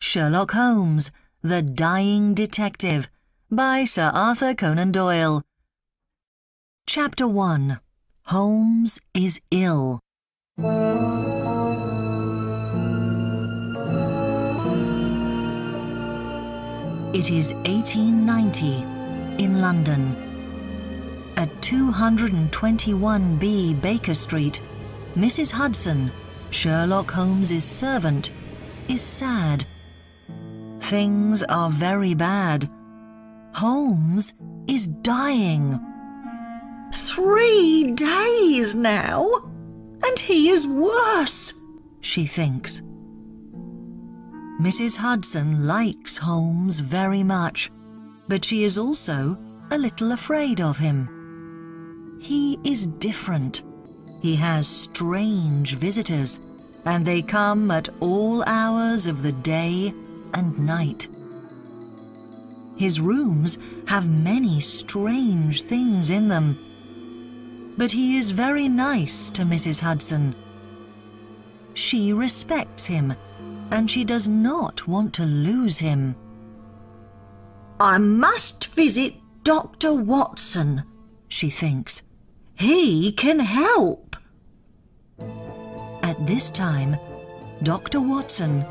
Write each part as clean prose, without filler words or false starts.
Sherlock Holmes, The Dying Detective by Sir Arthur Conan Doyle. Chapter 1. Holmes is ill. It is 1890 in London. At 221B Baker Street, Mrs. Hudson, Sherlock Holmes's servant, is sad. Things are very bad. Holmes is dying. 3 days now, and he is worse, she thinks. Mrs. Hudson likes Holmes very much, but she is also a little afraid of him. He is different. He has strange visitors, and they come at all hours of the day and night. His rooms have many strange things in them, but he is very nice to Mrs. Hudson. She respects him, and she does not want to lose him. I must visit Dr. Watson, she thinks. He can help. At this time, Dr. Watson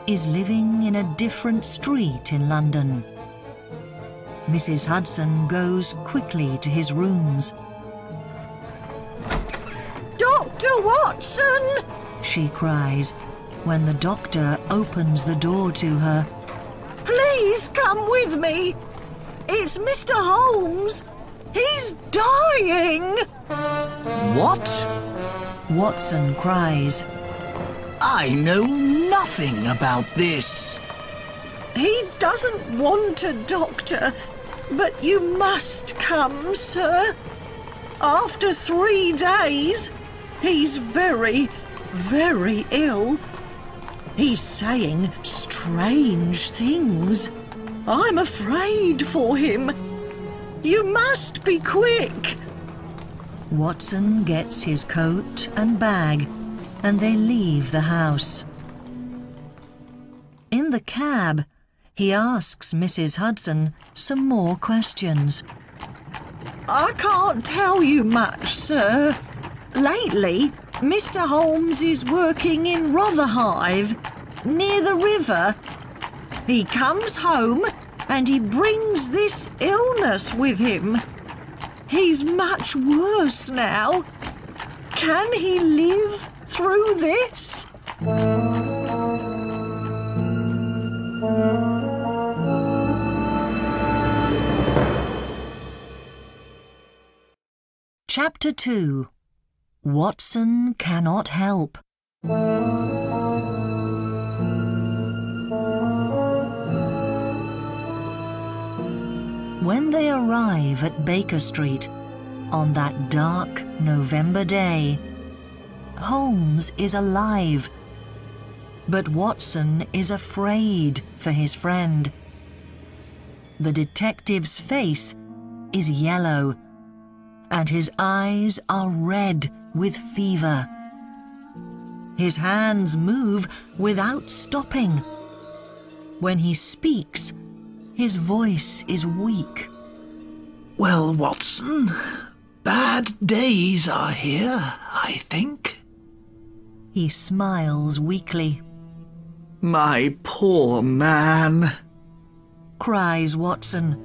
is living in a different street in London. Mrs. Hudson goes quickly to his rooms. Dr. Watson, she cries when the doctor opens the door to her. Please come with me. It's Mr. Holmes. He's dying. What? Watson cries. I know nothing about this. He doesn't want a doctor, but you must come, sir. After 3 days, he's very, very ill. He's saying strange things. I'm afraid for him. You must be quick. Watson gets his coat and bag, and they leave the house. In the cab, he asks Mrs. Hudson some more questions. I can't tell you much, sir. Lately, Mr. Holmes is working in Rotherhithe, near the river. He comes home and he brings this illness with him. He's much worse now. Can he live through this? Chapter 2. Watson cannot help. When they arrive at Baker Street on that dark November day, Holmes is alive, but Watson is afraid for his friend. The detective's face is yellow, and his eyes are red with fever. His hands move without stopping. When he speaks, his voice is weak. Well, Watson, bad days are here, I think. He smiles weakly. My poor man, cries Watson,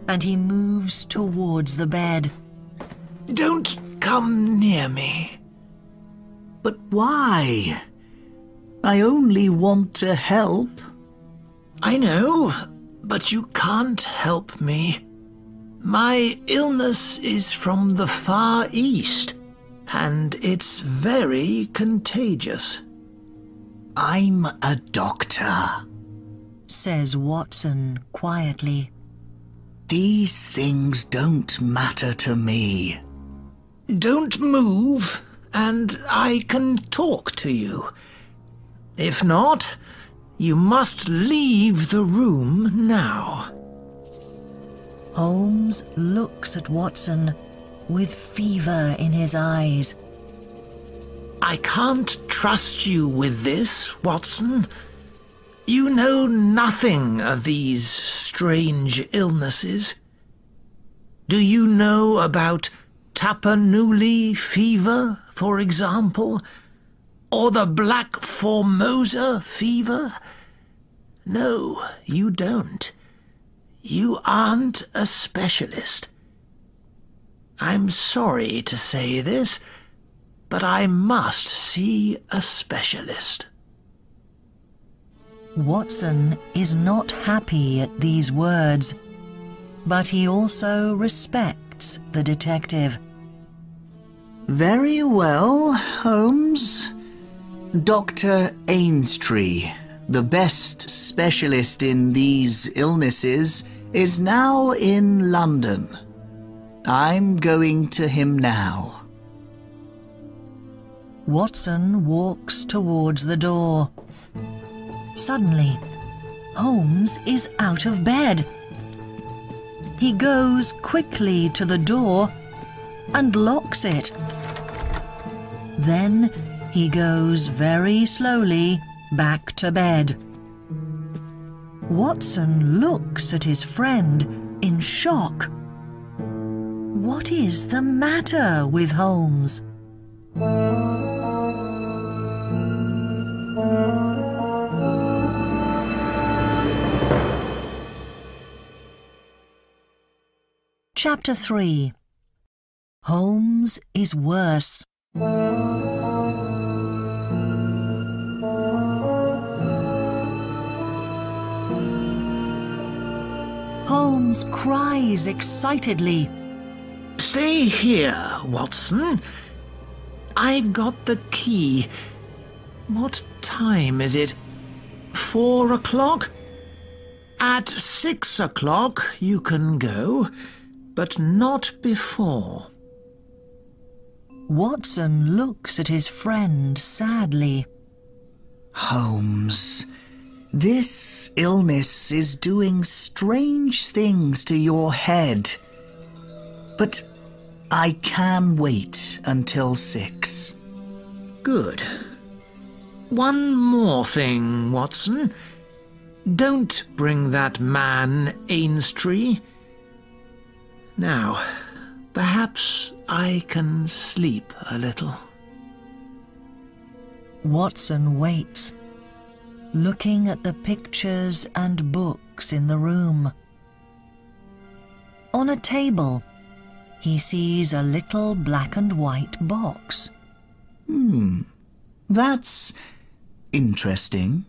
and he moves towards the bed. Don't come near me. But why? I only want to help. I know, but you can't help me. My illness is from the Far East, and it's very contagious. I'm a doctor, says Watson quietly. These things don't matter to me. Don't move, and I can talk to you. If not, you must leave the room now. Holmes looks at Watson with fever in his eyes. I can't trust you with this, Watson. You know nothing of these strange illnesses. Do you know about Tapanuli fever, for example? Or the Black Formosa fever? No, you don't. You aren't a specialist. I'm sorry to say this, but I must see a specialist. Watson is not happy at these words, but he also respects the detective. Very well, Holmes. Dr. Ainstree, the best specialist in these illnesses, is now in London. I'm going to him now. Watson walks towards the door. Suddenly, Holmes is out of bed. He goes quickly to the door and locks it. Then he goes very slowly back to bed. Watson looks at his friend in shock. What is the matter with Holmes? Chapter 3. Holmes is worse. Holmes cries excitedly. Stay here, Watson. I've got the key. What time is it? 4 o'clock? At 6 o'clock you can go, but not before. Watson looks at his friend sadly. Holmes, this illness is doing strange things to your head. But I can wait until 6. Good. One more thing, Watson. Don't bring that man Ainstree. Now, perhaps I can sleep a little. Watson waits, looking at the pictures and books in the room. On a table, he sees a little black and white box. That's interesting,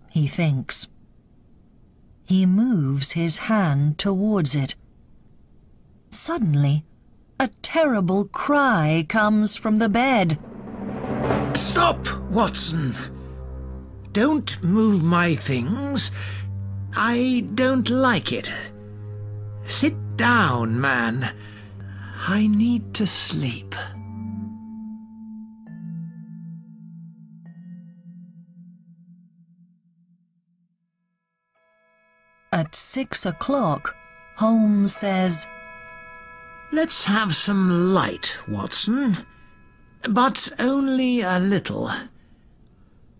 he thinks. He moves his hand towards it. Suddenly, a terrible cry comes from the bed. Stop, Watson! Don't move my things. I don't like it. Sit down, man. I need to sleep. At 6 o'clock, Holmes says, Let's have some light, Watson. But only a little.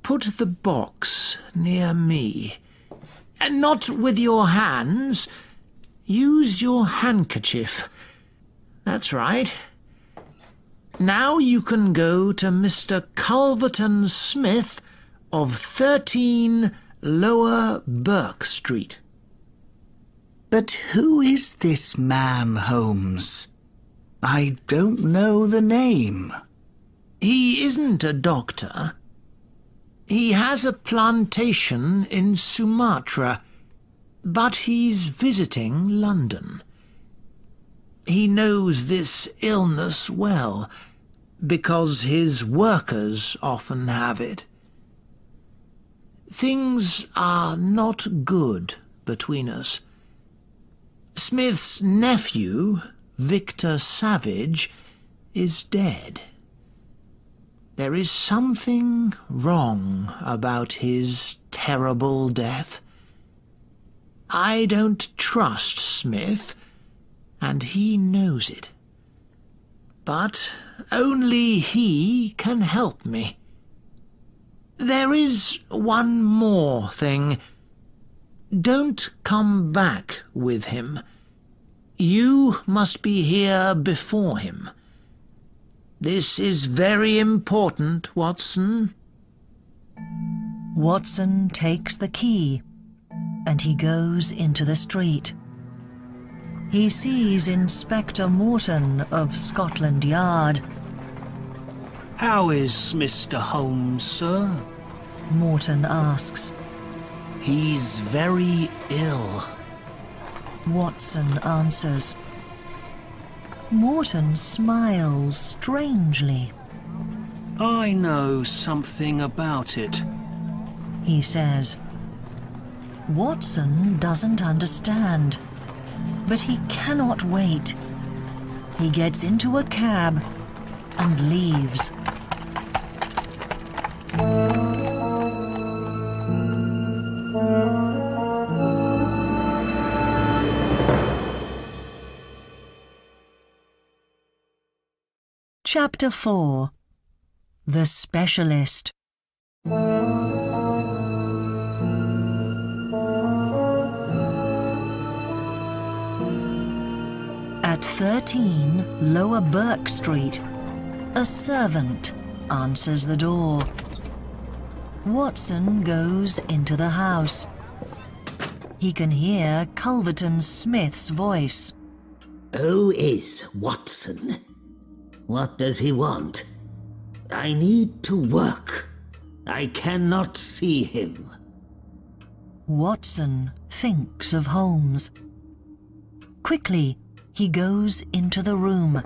Put the box near me. And not with your hands. Use your handkerchief. That's right. Now you can go to Mr. Culverton Smith of 13 Lower Burke Street. But who is this man, Holmes? I don't know the name. He isn't a doctor. He has a plantation in Sumatra, but he's visiting London. He knows this illness well, because his workers often have it. Things are not good between us. Smith's nephew, Victor Savage, is dead. There is something wrong about his terrible death. I don't trust Smith, and he knows it. But only he can help me. There is one more thing. Don't come back with him. You must be here before him. This is very important, Watson. Watson takes the key and he goes into the street. He sees Inspector Morton of Scotland Yard. How is Mr. Holmes, sir? Morton asks. He's very ill. Watson answers. Morton smiles strangely. I know something about it. He says. Watson doesn't understand, but he cannot wait. He gets into a cab and leaves. Chapter 4. The Specialist. At 13 Lower Burke Street, a servant answers the door. Watson goes into the house. He can hear Culverton Smith's voice. Who is Watson? What does he want? I need to work. I cannot see him. Watson thinks of Holmes. Quickly, he goes into the room.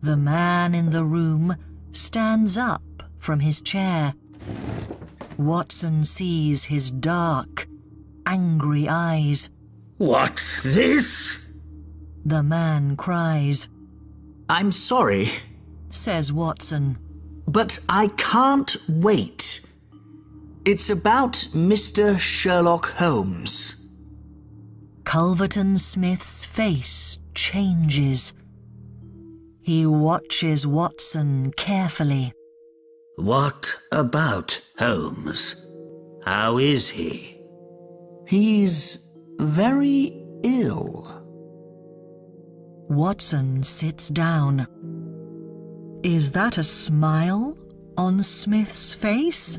The man in the room stands up from his chair. Watson sees his dark, angry eyes. What's this? The man cries. I'm sorry, Says Watson. but I can't wait. It's about Mr. Sherlock Holmes. Culverton Smith's face changes. He watches Watson carefully. What about Holmes? How is he? He's very ill. Watson sits down. Is that a smile on Smith's face?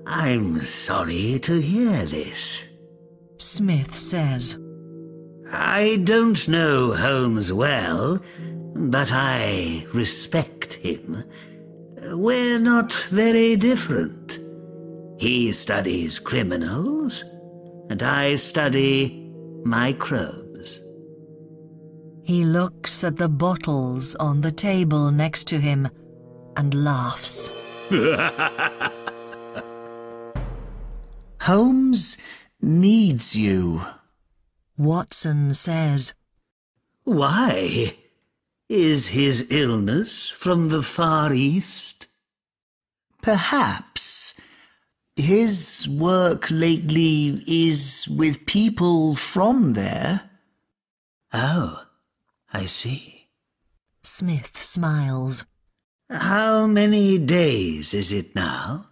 I'm sorry to hear this. Smith says. I don't know Holmes well, but I respect him. We're not very different. He studies criminals, and I study microbes. He looks at the bottles on the table next to him and laughs. Holmes needs you. Watson says. Why? Is his illness from the Far East? Perhaps. His work lately is with people from there. Oh, I see. Smith smiles. How many days is it now?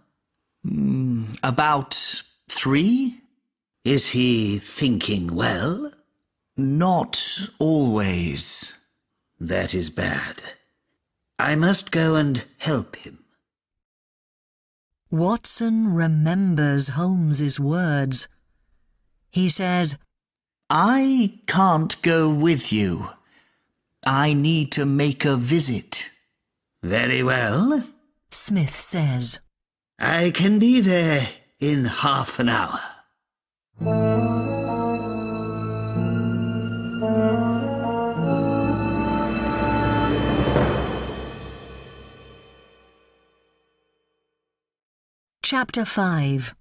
About 3? Is he thinking well? Not always. That is bad. I must go and help him. Watson remembers Holmes's words. He says, I can't go with you. I need to make a visit. Very well. Smith says. I can be there in half an hour. Chapter 5.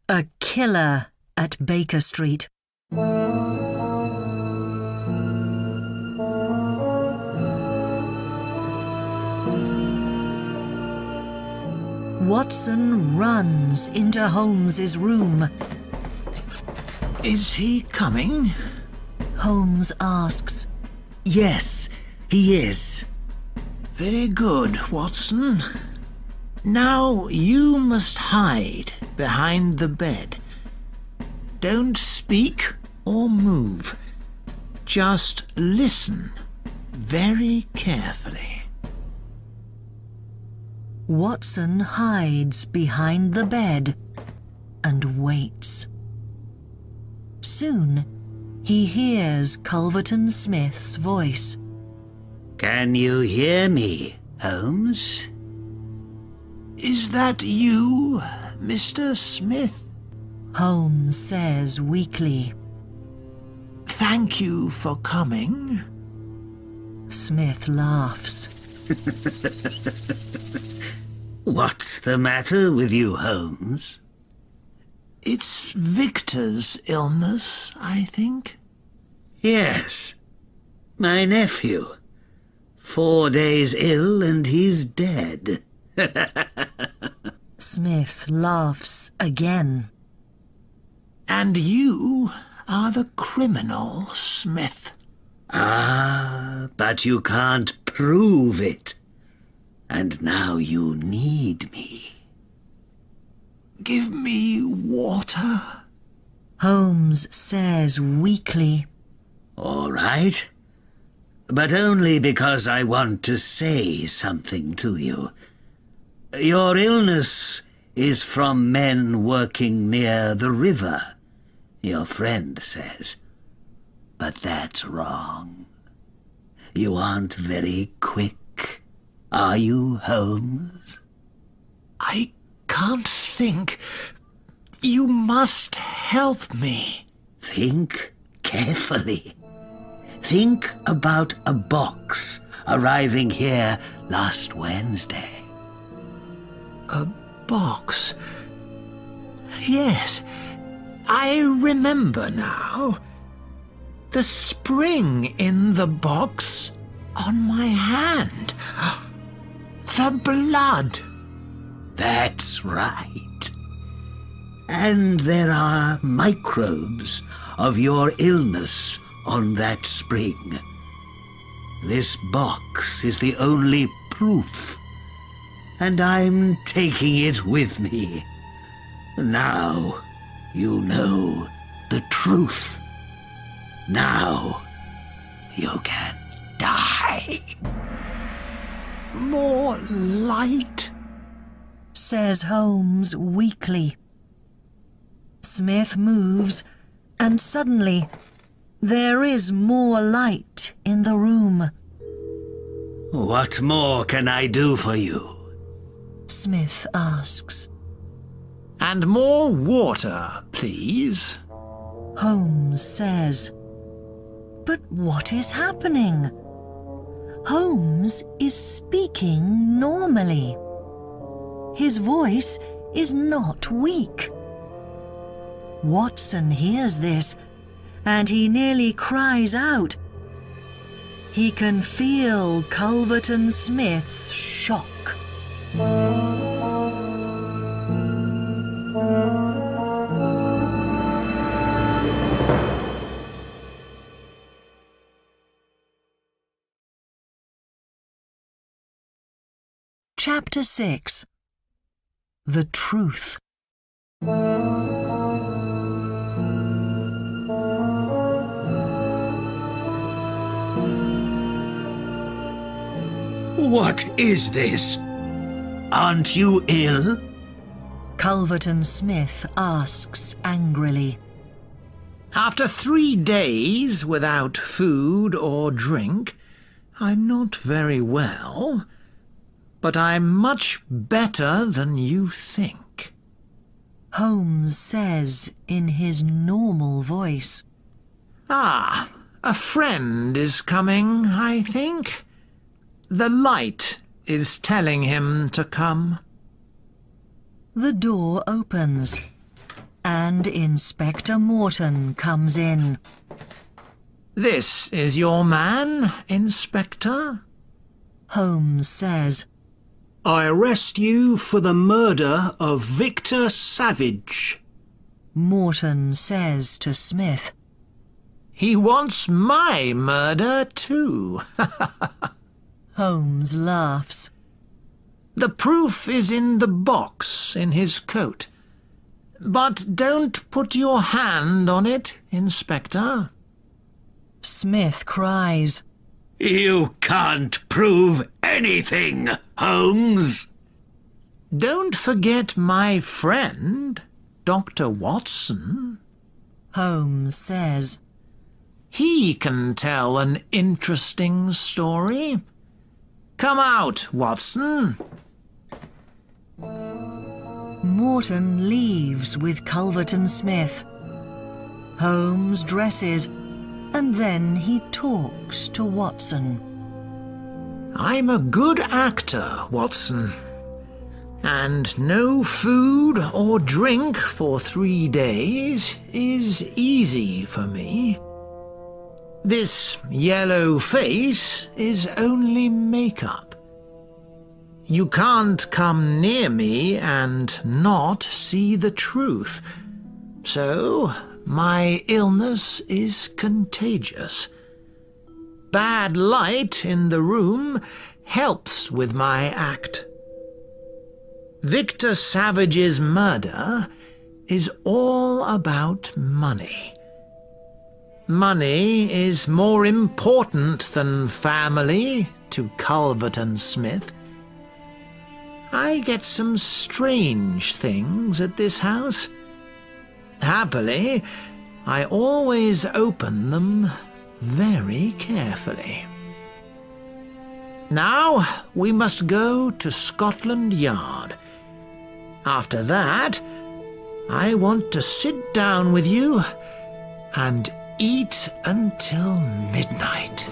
A Killer at Baker Street. Watson runs into Holmes's room. Is he coming? Holmes asks. Yes, he is. Very good, Watson. Now you must hide behind the bed. Don't speak or move. Just listen very carefully. Watson hides behind the bed and waits. Soon, he hears Culverton Smith's voice. Can you hear me, Holmes? Is that you, Mr. Smith? Holmes says weakly. Thank you for coming. Smith laughs. What's the matter with you, Holmes? It's Victor's illness, I think. Yes, my nephew. 4 days ill and he's dead. Smith laughs again. And you are the criminal, Smith. Ah, but you can't prove it. And now you need me. Give me water. Holmes says weakly. All right. But only because I want to say something to you. Your illness is from men working near the river, your friend says. But that's wrong. You aren't very quick, are you, Holmes? I can't think. You must help me. Think carefully. Think about a box arriving here last Wednesday. A box? Yes, I remember now. The spring in the box on my hand. The blood. That's right. And there are microbes of your illness on that spring. This box is the only proof, and I'm taking it with me. Now you know the truth. Now you can die. More light, says Holmes weakly. Smith moves, and suddenly there is more light in the room. What more can I do for you? Smith asks. And more water, please. Holmes says. But what is happening? Holmes is speaking normally. His voice is not weak. Watson hears this, and he nearly cries out. He can feel Culverton Smith's shock. Chapter 6. The Truth. What is this? Aren't you ill? Culverton Smith asks angrily. After 3 days without food or drink, I'm not very well, but I'm much better than you think. Holmes says in his normal voice. Ah, a friend is coming, I think. The light is telling him to come. The door opens, and Inspector Morton comes in. This is your man, Inspector? Holmes says. I arrest you for the murder of Victor Savage. Morton says to Smith. He wants my murder, too. Holmes laughs. The proof is in the box in his coat. But don't put your hand on it, Inspector. Smith cries. You can't prove anything, Holmes. Don't forget my friend, Dr. Watson. Holmes says. He can tell an interesting story. Come out, Watson. Morton leaves with Culverton Smith. Holmes dresses, and then he talks to Watson. I'm a good actor, Watson. And no food or drink for 3 days is easy for me. This yellow face is only makeup. You can't come near me and not see the truth. So, my illness is contagious. Bad light in the room helps with my act. Victor Savage's murder is all about money. Money is more important than family to Culverton Smith. I get some strange things at this house. Happily, I always open them very carefully. Now we must go to Scotland Yard. After that, I want to sit down with you and eat until midnight.